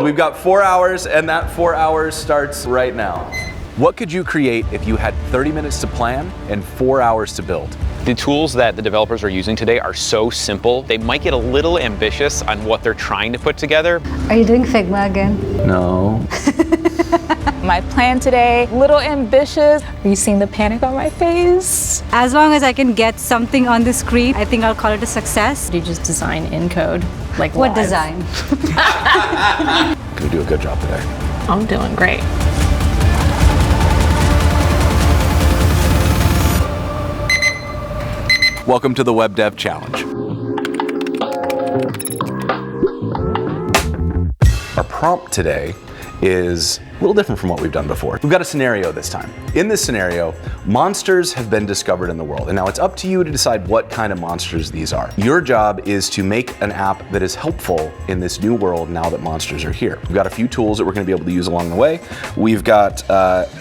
We've got 4 hours, and that 4 hours starts right now. What could you create if you had 30 minutes to plan and 4 hours to build? The tools that the developers are using today are so simple. They might get a little ambitious on what they're trying to put together. Are you doing Figma again? No. My plan today, little ambitious. Are you seeing the panic on my face? As long as I can get something on the screen, I think I'll call it a success. You just design in code, like What live. design? Gonna do a good job today. I'm doing great. Welcome to the Web Dev Challenge. Our prompt today is a little different from what we've done before. We've got a scenario this time. In this scenario, monsters have been discovered in the world, and now it's up to you to decide what kind of monsters these are. Your job is to make an app that is helpful in this new world now that monsters are here. We've got a few tools that we're going to be able to use along the way. We've got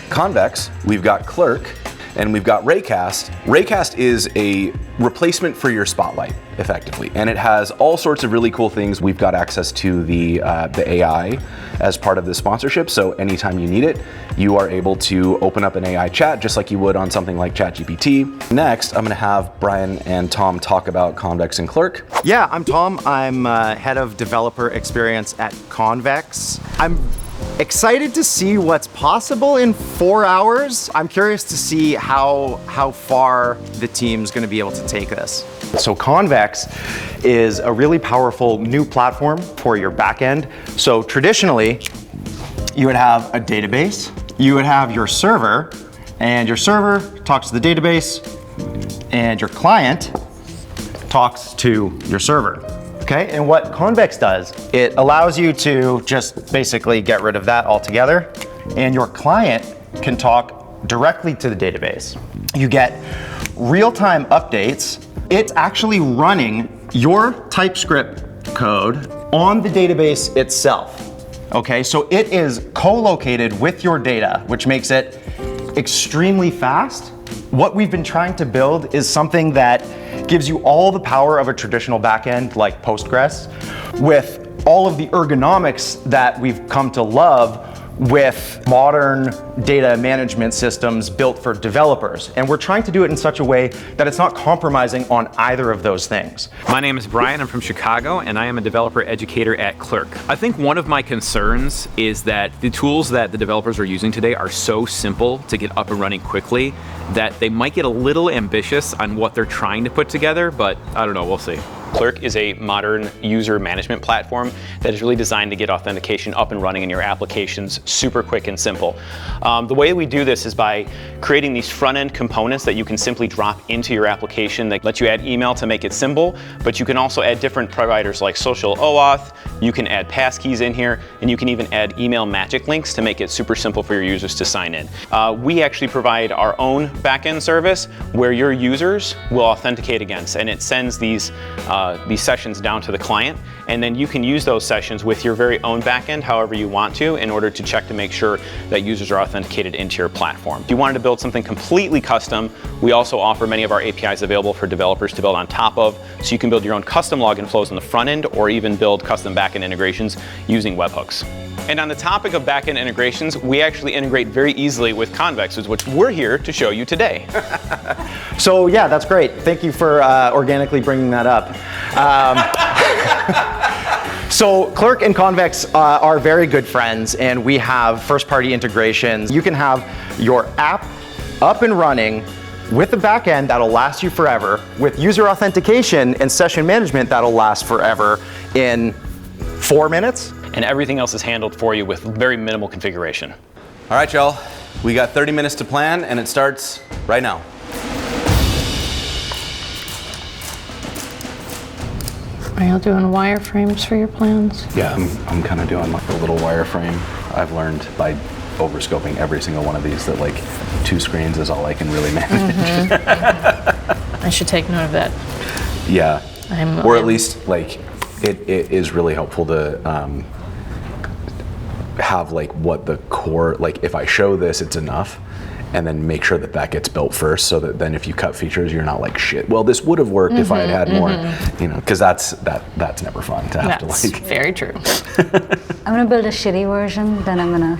Convex, we've got Clerk, and we've got Raycast. Raycast is a replacement for your Spotlight, effectively, and it has all sorts of really cool things. We've got access to the AI as part of this sponsorship, so anytime you need it, you are able to open up an AI chat just like you would on something like ChatGPT. Next, I'm gonna have Brian and Tom talk about Convex and Clerk. Yeah, I'm Tom. I'm head of developer experience at Convex. I'm excited to see what's possible in 4 hours. I'm curious to see how far the team's gonna be able to take this. So Convex is a really powerful new platform for your backend. So traditionally, you would have a database, you would have your server, and your server talks to the database, and your client talks to your server. Okay, and what Convex does, it allows you to just basically get rid of that altogether, and your client can talk directly to the database. You get real-time updates. It's actually running your TypeScript code on the database itself. Okay, so it is co-located with your data, which makes it extremely fast. What we've been trying to build is something that gives you all the power of a traditional backend like Postgres with all of the ergonomics that we've come to love with modern data management systems built for developers. And we're trying to do it in such a way that it's not compromising on either of those things. My name is Brian, I'm from Chicago, and I am a developer educator at Clerk. I think one of my concerns is that the tools that the developers are using today are so simple to get up and running quickly that they might get a little ambitious on what they're trying to put together, but I don't know, we'll see. Clerk is a modern user management platform that is really designed to get authentication up and running in your applications super quick and simple. The way we do this is by creating these front-end components that you can simply drop into your application that let you add email to make it simple, but you can also add different providers like social OAuth, you can add passkeys in here, and you can even add email magic links to make it super simple for your users to sign in. We actually provide our own backend service where your users will authenticate against, and it sends these sessions down to the client, and then you can use those sessions with your very own backend however you want to in order to check to make sure that users are authenticated into your platform. If you wanted to build something completely custom, we also offer many of our APIs available for developers to build on top of, so you can build your own custom login flows on the front end or even build custom backend integrations using webhooks. And on the topic of backend integrations, we actually integrate very easily with Convex, which we're here to show you today. So yeah, that's great. Thank you for organically bringing that up. So Clerk and Convex are very good friends, and we have first-party integrations. You can have your app up and running with a backend that'll last you forever, with user authentication and session management that'll last forever in 4 minutes. And everything else is handled for you with very minimal configuration. All right, y'all, we got 30 minutes to plan, and it starts right now. Are y'all doing wireframes for your plans? Yeah, I'm kind of doing like a little wireframe. I've learned by overscoping every single one of these that like 2 screens is all I can really manage. I should take note of that. Yeah, or at least like it is really helpful to have like what the core, like if I show this, it's enough. and then make sure that that gets built first, so that then if you cut features, you're not like, shit, well, this would have worked if I had had more, because that's never fun to have That's to like. very true. I'm gonna build a shitty version, then I'm gonna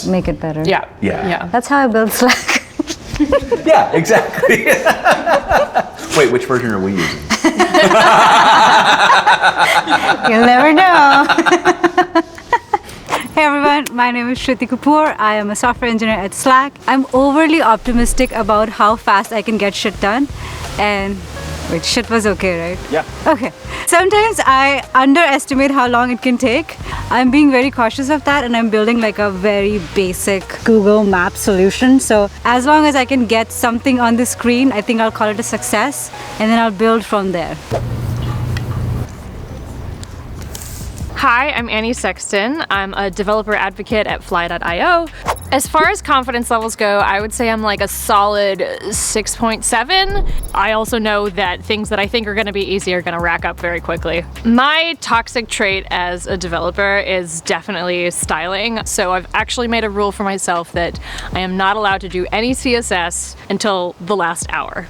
make it better. Yeah. That's how I build Slack. Yeah, exactly. Wait, which version are we using? You'll never know. Hey everyone, my name is Shruti Kapoor. I am a software engineer at Slack. I'm overly optimistic about how fast I can get shit done. And wait, shit was okay, right? Yeah. Okay. Sometimes I underestimate how long it can take. I'm being very cautious of that, and I'm building like a very basic Google Maps solution. So as long as I can get something on the screen, I think I'll call it a success, and then I'll build from there. Hi, I'm Annie Sexton. I'm a developer advocate at Fly.io. As far as confidence levels go, I would say I'm like a solid 6.7. I also know that things that I think are gonna be easy are gonna rack up very quickly. My toxic trait as a developer is definitely styling. So I've actually made a rule for myself that I am not allowed to do any CSS until the last hour.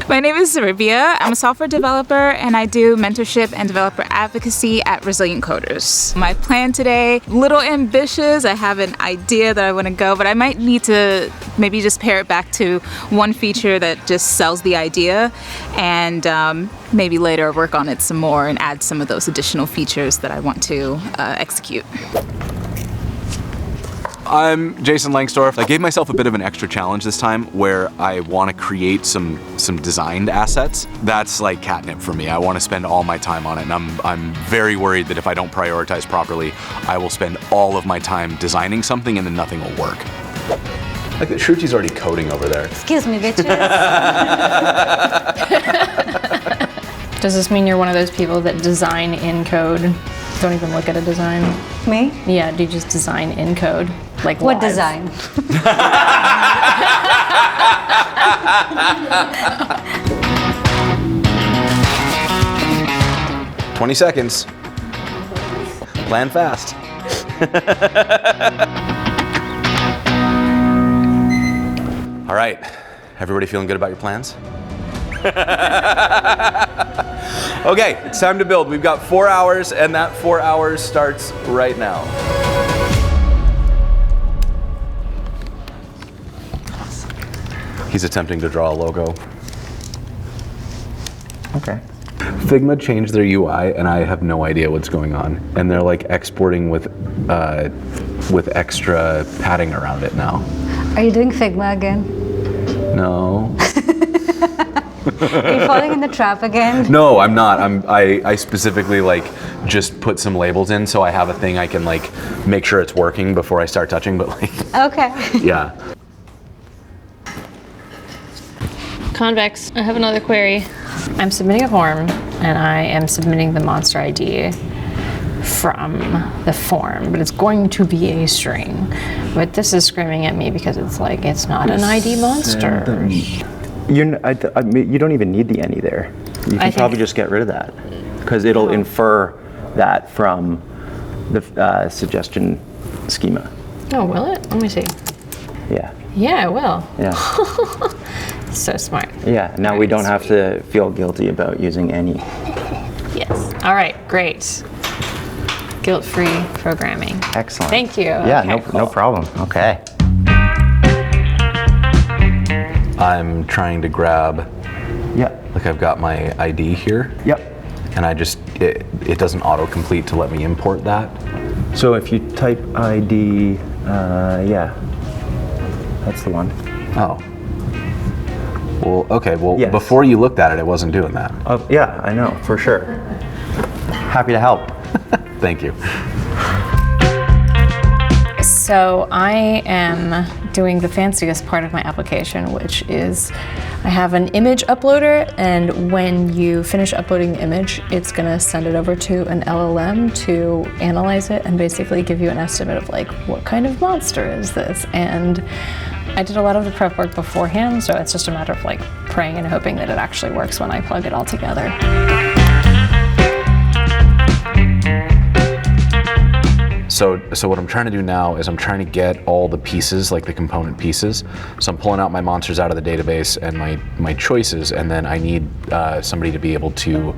My name is Zrybea. I'm a software developer and I do mentorship and developer advocacy at Resilient Coders. My plan today, little ambitious. I have an idea that I want to go, but I might need to maybe just pare it back to one feature that just sells the idea, and maybe later work on it some more and add some of those additional features that I want to execute. I'm Jason Lengstorf. I gave myself a bit of an extra challenge this time where I want to create some designed assets. That's like catnip for me. I want to spend all my time on it, and I'm very worried that if I don't prioritize properly, I will spend all of my time designing something and then nothing will work. Like that Shruti's already coding over there. Excuse me, bitches. Does this mean you're one of those people that design in code? Don't even look at a design? Me? Yeah, do you just design in code? Like What live? design? 20 seconds. Plan fast. All right, everybody feeling good about your plans? Okay, it's time to build. We've got 4 hours, and that 4 hours starts right now. He's attempting to draw a logo. Okay. Figma changed their UI, and I have no idea what's going on. And they're like exporting with extra padding around it now. Are you doing Figma again? No. Are you falling in the trap again? No, I'm not. I specifically like just put some labels in so I have a thing I can like make sure it's working before I start touching, but like Okay. yeah. Convex, I have another query. I'm submitting a form, and I am submitting the monster ID from the form, but it's going to be a string. But this is screaming at me because it's like, it's not an ID monster. You don't even need the any there. You can probably just get rid of that, because it'll infer that from the suggestion schema. Oh, will it? Let me see. Yeah. Yeah, it will. Yeah. So smart. Yeah. Now we don't have to feel guilty about using any. Yes. All right, great. Guilt-free programming. Excellent. Thank you. Yeah, Okay, no problem. Okay. I'm trying to grab, Yeah. like I've got my ID here, Yep. and it doesn't autocomplete to let me import that. So if you type ID, yeah, that's the one. Oh. Well, okay, well, Yes. before you looked at it, it wasn't doing that. Yeah, I know, for sure. Happy to help. Thank you. So I am doing the fanciest part of my application, which is I have an image uploader, and when you finish uploading the image, it's gonna send it over to an LLM to analyze it and basically give you an estimate of like, what kind of monster is this? And I did a lot of the prep work beforehand, so it's just a matter of like praying and hoping that it actually works when I plug it all together. So what I'm trying to do now is I'm trying to get all the pieces, like the component pieces. So I'm pulling out my monsters out of the database and my choices, and then I need somebody to be able to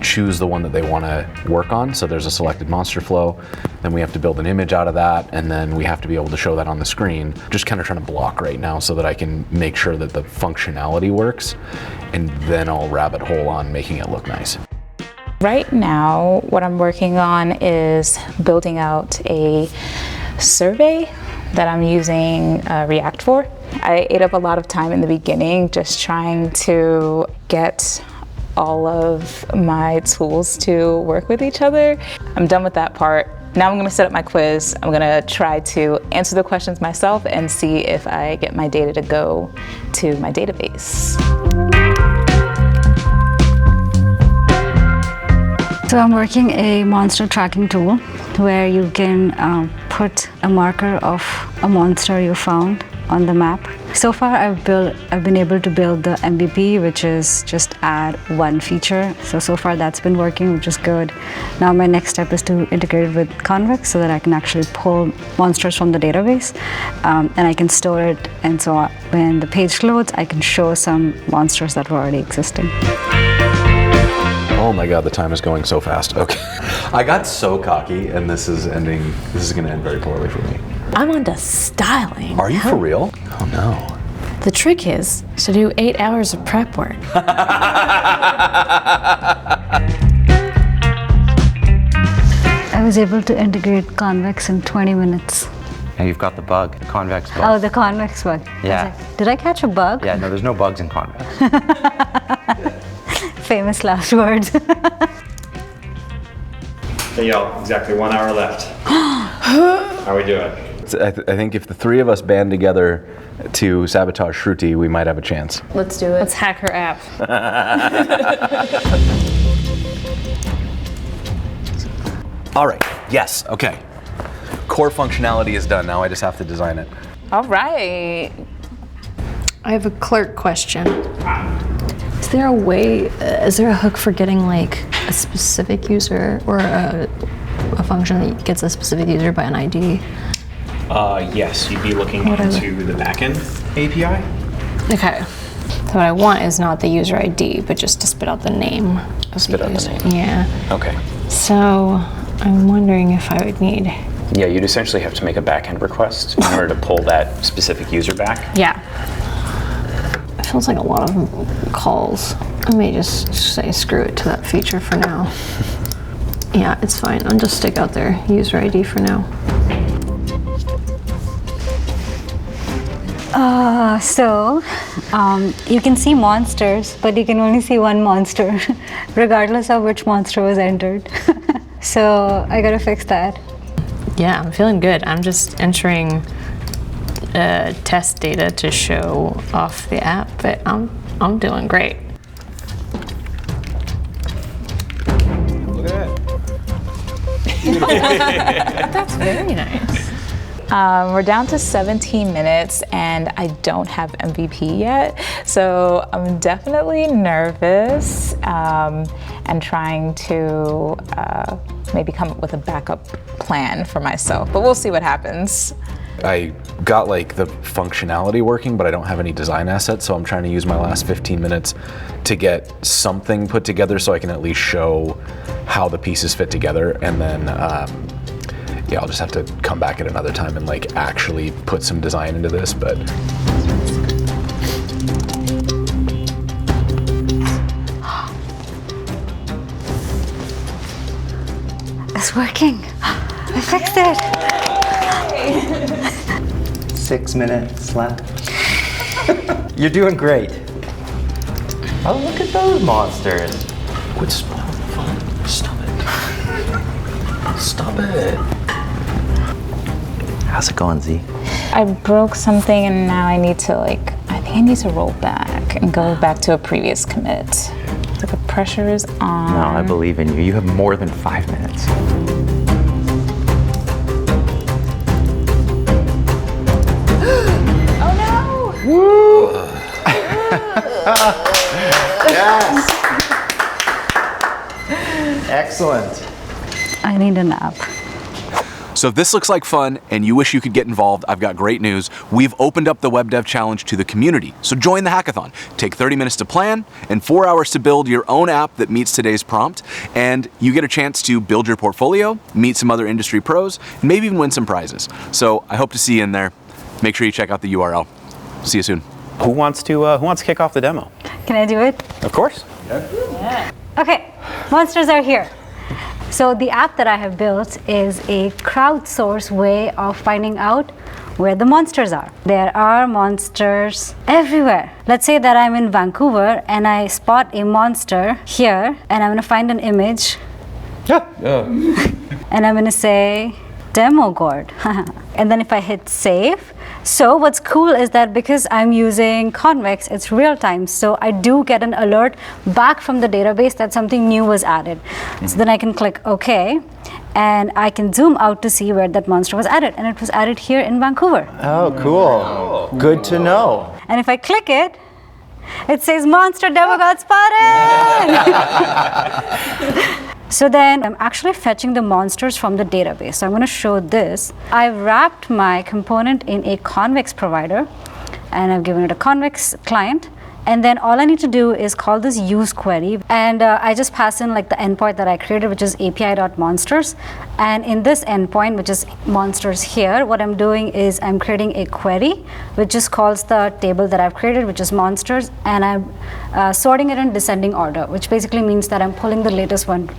choose the one that they want to work on. So there's a selected monster flow, then we have to build an image out of that, and then we have to be able to show that on the screen. Just kind of trying to block right now so that I can make sure that the functionality works, and then I'll rabbit hole on making it look nice. Right now, what I'm working on is building out a survey that I'm using React for. I ate up a lot of time in the beginning just trying to get all of my tools to work with each other. I'm done with that part. Now I'm gonna set up my quiz. I'm gonna try to answer the questions myself and see if I get my data to go to my database. So I'm working a monster tracking tool where you can put a marker of a monster you found on the map. So far I've been able to build the MVP, which is just add one feature. So far that's been working, which is good. Now my next step is to integrate it with Convex so that I can actually pull monsters from the database and I can store it. And so when the page loads, I can show some monsters that were already existing. Oh my God, the time is going so fast. Okay. I got so cocky, and this is gonna end very poorly for me. I'm on to styling. Are you for real? Oh no. The trick is to do 8 hours of prep work. I was able to integrate Convex in 20 minutes. Now you've got the bug, the Convex bug. Oh, the Convex bug. Yeah. Did I catch a bug? Yeah, no, there's no bugs in Convex. Famous last words. Hey y'all, exactly 1 hour left. How we doing? I think if the three of us band together to sabotage Shruti, we might have a chance. Let's do it. Let's hack her app. All right, yes, okay. Core functionality is done, now I just have to design it. All right. I have a Clerk question. Is there a way, is there a hook for getting like a specific user or a function that gets a specific user by an ID? Yes, you'd be looking into the backend API. Okay. So what I want is not the user ID, but just to spit out the name. Spit out the name. Yeah. Okay. So I'm wondering if I would need. Yeah, you'd essentially have to make a backend request in order to pull that specific user back. Yeah. It feels like a lot of calls. I may just say screw it to that feature for now. Yeah, it's fine. I'll just stick out their user ID for now. You can see monsters, but you can only see one monster, regardless of which monster was entered. So I gotta fix that. Yeah, I'm feeling good. I'm just entering test data to show off the app, but I'm doing great. Look at that. That's very nice. We're down to 17 minutes and I don't have MVP yet. So I'm definitely nervous and trying to maybe come up with a backup plan for myself, but we'll see what happens. I got like the functionality working, but I don't have any design assets, so I'm trying to use my last 15 minutes to get something put together so I can at least show how the pieces fit together, and then yeah, I'll just have to come back at another time and like actually put some design into this, but. It's working. I fixed it. 6 minutes left. You're doing great. Oh, look at those monsters. Quit spoiling the fun. Stop it. Stop it. How's it going, Z? I broke something and now I need to I think I need to roll back and go back to a previous commit. The pressure is on. No, I believe in you. You have more than 5 minutes. Oh no! Woo! Yes! Excellent. I need a nap. So if this looks like fun and you wish you could get involved, I've got great news. We've opened up the Web Dev Challenge to the community. So join the hackathon. Take 30 minutes to plan and 4 hours to build your own app that meets today's prompt. And you get a chance to build your portfolio, meet some other industry pros, and maybe even win some prizes. So I hope to see you in there. Make sure you check out the URL. See you soon. Who wants to kick off the demo? Can I do it? Of course. Okay, monsters are here. So the app that I have built is a crowdsourced way of finding out where the monsters are. There are monsters everywhere. Let's say that I'm in Vancouver and I spot a monster here and I'm gonna find an image. And I'm gonna say, demo gourd. And then if I hit save, so what's cool is that because I'm using Convex, it's real time. So I do get an alert back from the database that something new was added. So then I can click OK, and I can zoom out to see where that monster was added. And it was added here in Vancouver. Oh, cool. Good to know. And if I click it, it says monster demo got spotted. So then I'm actually fetching the monsters from the database. So I'm going to show this. I've wrapped my component in a Convex provider, and I've given it a Convex client. And then all I need to do is call this use query, and I just pass in like the endpoint that I created, which is api.monsters. And in this endpoint, which is monsters here, what I'm doing is I'm creating a query which just calls the table that I've created, which is monsters, and I'm sorting it in descending order, which basically means that I'm pulling the latest one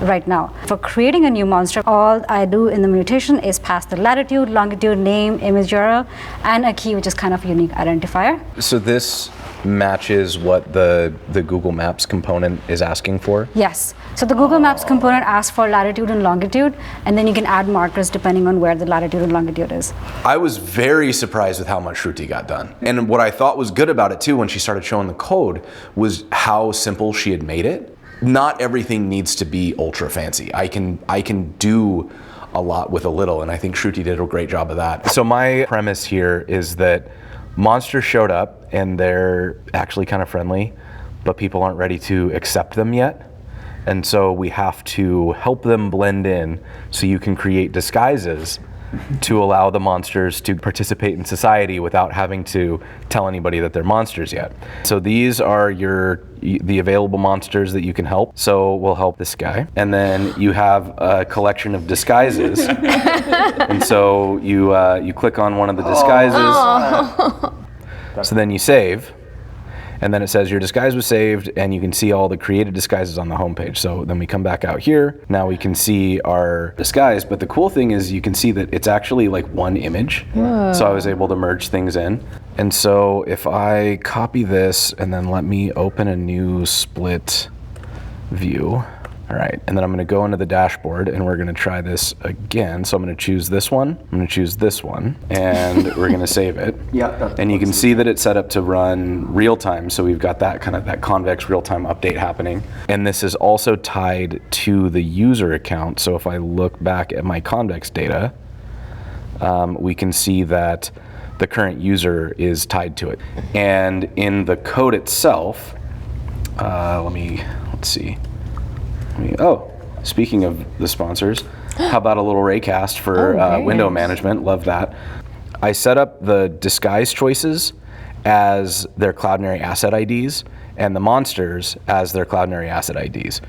right now. For creating a new monster, all I do in the mutation is pass the latitude, longitude, name, image URL, and a key, which is kind of a unique identifier. So this matches what the Google Maps component is asking for? Yes. So the Google Maps component asks for latitude and longitude, and then you can add markers depending on where the latitude and longitude is. I was very surprised with how much Shruti got done. And what I thought was good about it too, when she started showing the code, was how simple she had made it. Not everything needs to be ultra fancy. I can do a lot with a little, and I think Shruti did a great job of that. So my premise here is that monsters showed up and they're actually kind of friendly, but people aren't ready to accept them yet. And so we have to help them blend in so you can create disguises to allow the monsters to participate in society without having to tell anybody that they're monsters yet. So these are the available monsters that you can help. So we'll help this guy. And then you have a collection of disguises. And so you click on one of the disguises. So then you save. And then it says your disguise was saved, and you can see all the created disguises on the homepage. So then we come back out here. Now we can see our disguise, but the cool thing is you can see that it's actually like one image. Whoa. So I was able to merge things in. And so if I copy this and then let me open a new split view. All right, and then I'm gonna go into the dashboard and we're gonna try this again. So I'm gonna choose this one, I'm gonna choose this one, and we're gonna save it. Yeah. And you can see that it's set up to run real time. So we've got that kind of that Convex real time update happening. And this is also tied to the user account. So if I look back at my Convex data, we can see that the current user is tied to it. And in the code itself, let's see. Oh, speaking of the sponsors, how about a little Raycast for window management? Love that. I set up the disguise choices as their Cloudinary asset IDs and the monsters as their Cloudinary asset IDs.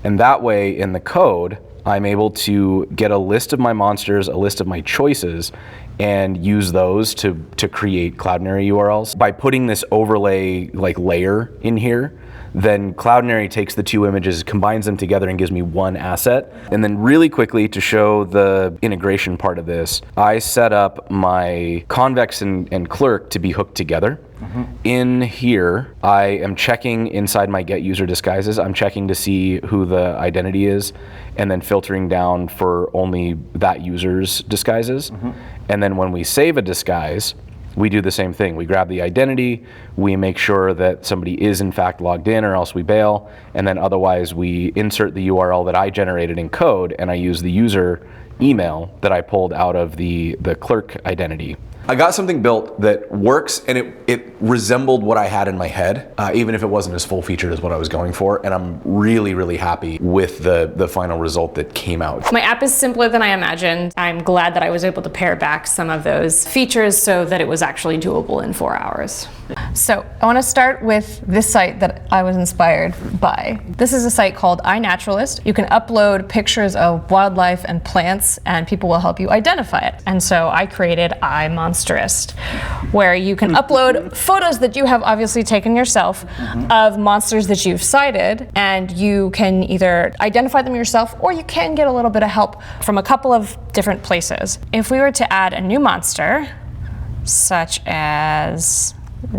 And that way in the code, I'm able to get a list of my monsters, a list of my choices, and use those to create Cloudinary URLs. By putting this overlay layer in here, then Cloudinary takes the two images, combines them together, and gives me one asset. And then really quickly, to show the integration part of this, I set up my Convex and Clerk to be hooked together. Mm-hmm. In here, I am checking inside my get user disguises. I'm checking to see who the identity is, and then filtering down for only that user's disguises. Mm-hmm. And then when we save a disguise, we do the same thing. We grab the identity, we make sure that somebody is in fact logged in, or else we bail, and then otherwise we insert the URL that I generated in code, and I use the user email that I pulled out of the Clerk identity I got something built that works, and it resembled what I had in my head, even if it wasn't as full featured as what I was going for, and I'm really, really happy with the final result that came out. My app is simpler than I imagined. I'm glad that I was able to pare back some of those features so that it was actually doable in 4 hours. So I want to start with this site that I was inspired by. This is a site called iNaturalist. You can upload pictures of wildlife and plants, and people will help you identify it. And so I created iMonsterist, where you can upload photos that you have obviously taken yourself of monsters that you've sighted, and you can either identify them yourself or you can get a little bit of help from a couple of different places. If we were to add a new monster, such as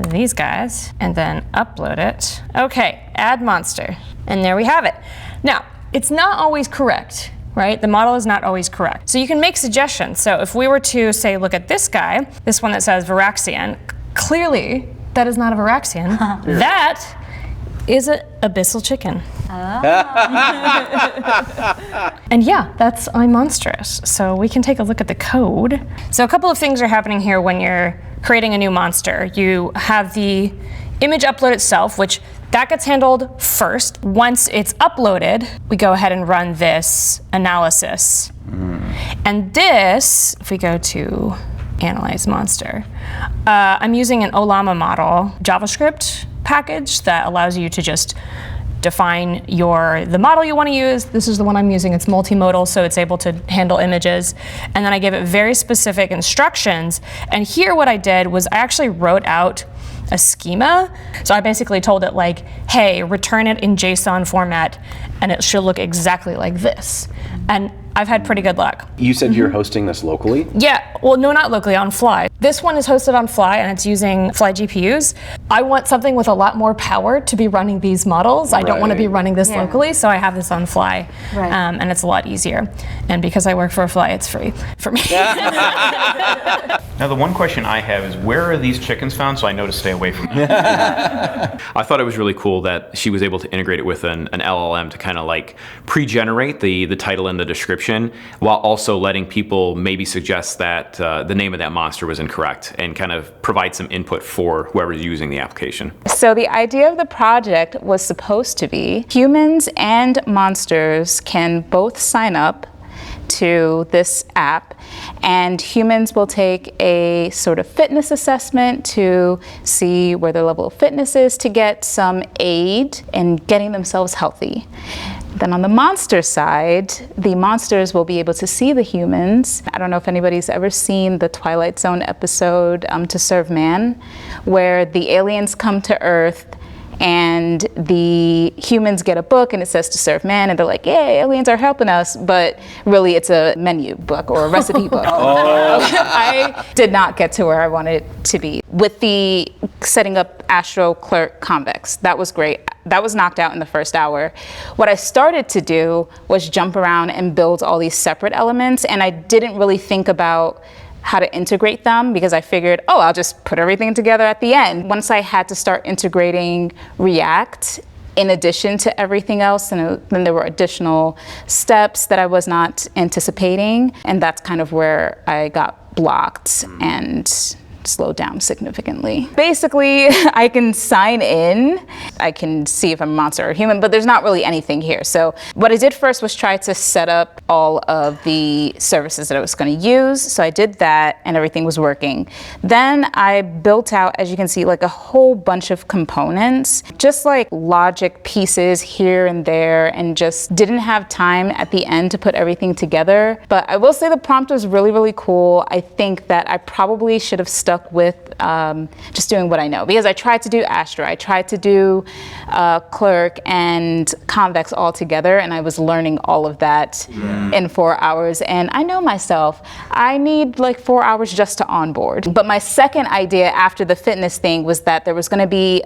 these guys, and then upload it. Okay, add monster. And there we have it. Now, it's not always correct, right? The model is not always correct. So you can make suggestions. So if we were to say, look at this guy, this one that says Varaxian, clearly that is not a Varaxian. That is an abyssal chicken. And yeah, that's iMonstrous. So we can take a look at the code. So a couple of things are happening here when you're creating a new monster. You have the image upload itself, which that gets handled first. Once it's uploaded, we go ahead and run this analysis. And this, if we go to analyze monster, I'm using an Olama model JavaScript package that allows you to just define the model you want to use. This is the one I'm using. It's multimodal, so it's able to handle images. And then I give it very specific instructions. And here what I did was I actually wrote out a schema. So I basically told it like, hey, return it in JSON format, and it should look exactly like this. And I've had pretty good luck. You said you're hosting this locally? Yeah, well, no, not locally, on Fly. This one is hosted on Fly, and it's using Fly GPUs. I want something with a lot more power to be running these models. I don't want to be running this locally, so I have this on Fly, and it's a lot easier. And because I work for Fly, it's free for me. Now, the one question I have is, where are these chickens found, so I know to stay away from them? I thought it was really cool that she was able to integrate it with an LLM to kind of like pre-generate the title and the description, while also letting people maybe suggest that the name of that monster was incorrect, and kind of provide some input for whoever's using the application. So the idea of the project was supposed to be humans and monsters can both sign up to this app, and humans will take a sort of fitness assessment to see where their level of fitness is, to get some aid in getting themselves healthy. Then on the monster side, the monsters will be able to see the humans. I don't know if anybody's ever seen the Twilight Zone episode, To Serve Man, where the aliens come to Earth and the humans get a book and it says to serve man, and they're like, yay, aliens are helping us, but really it's a menu book or a recipe book. I did not get to where I wanted to be. With the setting up Astro, Clerk, Convex, that was great. That was knocked out in the first hour. What I started to do was jump around and build all these separate elements, and I didn't really think about how to integrate them, because I figured, oh, I'll just put everything together at the end. Once I had to start integrating React in addition to everything else, and then there were additional steps that I was not anticipating, and that's kind of where I got blocked and slowed down significantly. Basically, I can sign in, I can see if I'm a monster or human, but there's not really anything here. So what I did first was try to set up all of the services that I was going to use. So I did that and everything was working. Then I built out, as you can see, like a whole bunch of components, just like logic pieces here and there, and just didn't have time at the end to put everything together. But I will say the prompt was really, really cool. I think that I probably should have stuck with just doing what I know, because I tried to do Astro, I tried to do Clerk and Convex all together, and I was learning all of that in 4 hours, and I know myself, I need like 4 hours just to onboard. But my second idea after the fitness thing was that there was going to be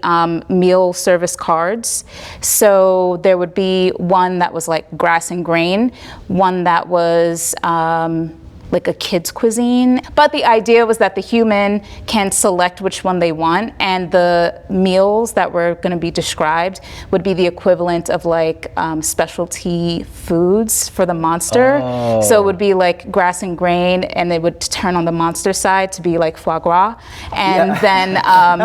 meal service cards. So there would be one that was like grass and grain, one that was like a kid's cuisine. But the idea was that the human can select which one they want, and the meals that were going to be described would be the equivalent of like specialty foods for the monster. So it would be like grass and grain, and they would turn on the monster side to be like foie gras. And then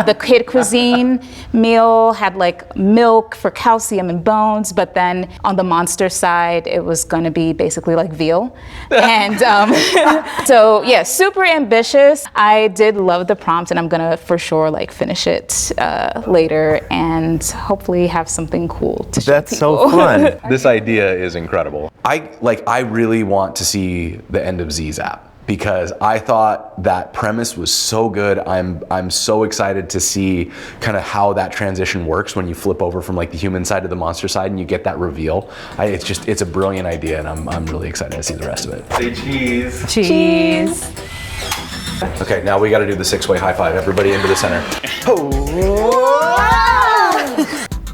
the kid cuisine meal had like milk for calcium and bones, but then on the monster side, it was going to be basically like veal. And so yeah, super ambitious. I did love the prompt, and I'm gonna for sure like finish it later and hopefully have something cool to show That's people. so fun. This idea is incredible. I really want to see the end of Z's app, because I thought that premise was so good. I'm so excited to see kind of how that transition works when you flip over from like the human side to the monster side and you get that reveal. It's a brilliant idea, and I'm really excited to see the rest of it. Say cheese. Cheese. Okay, now we got to do the 6-way high five. Everybody into the center.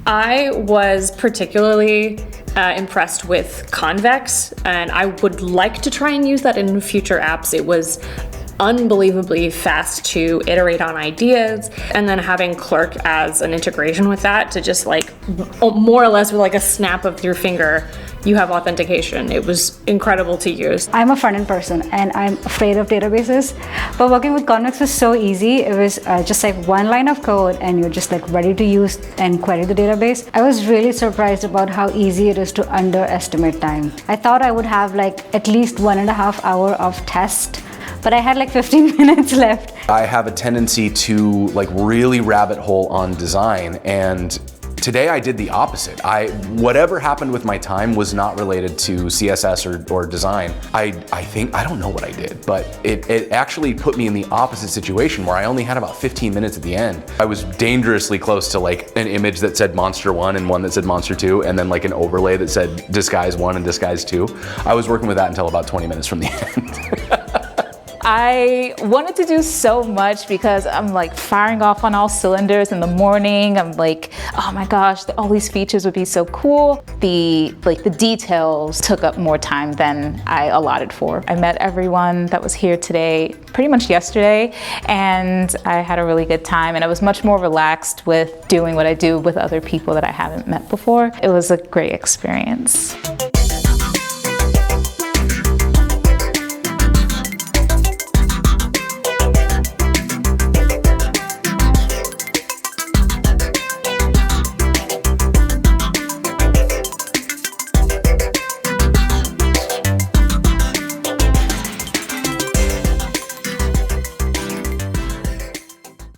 I was particularly impressed with Convex, and I would like to try and use that in future apps. It was unbelievably fast to iterate on ideas, and then having Clerk as an integration with that to just like more or less with like a snap of your finger, you have authentication. It was incredible to use. I'm a front-end person and I'm afraid of databases, but working with Convex was so easy. It was just like one line of code and you're just like ready to use and query the database. I was really surprised about how easy it is to underestimate time. I thought I would have like at least 1.5 hours of test, but I had like 15 minutes left. I have a tendency to like really rabbit hole on design, and today I did the opposite. Whatever happened with my time was not related to CSS or design. I don't know what I did, but it actually put me in the opposite situation where I only had about 15 minutes at the end. I was dangerously close to like an image that said Monster 1 and one that said Monster 2, and then like an overlay that said Disguise 1 and Disguise 2. I was working with that until about 20 minutes from the end. I wanted to do so much because I'm like firing off on all cylinders in the morning. I'm like, oh my gosh, all these features would be so cool. The details took up more time than I allotted for. I met everyone that was here today pretty much yesterday, and I had a really good time, and I was much more relaxed with doing what I do with other people that I haven't met before. It was a great experience.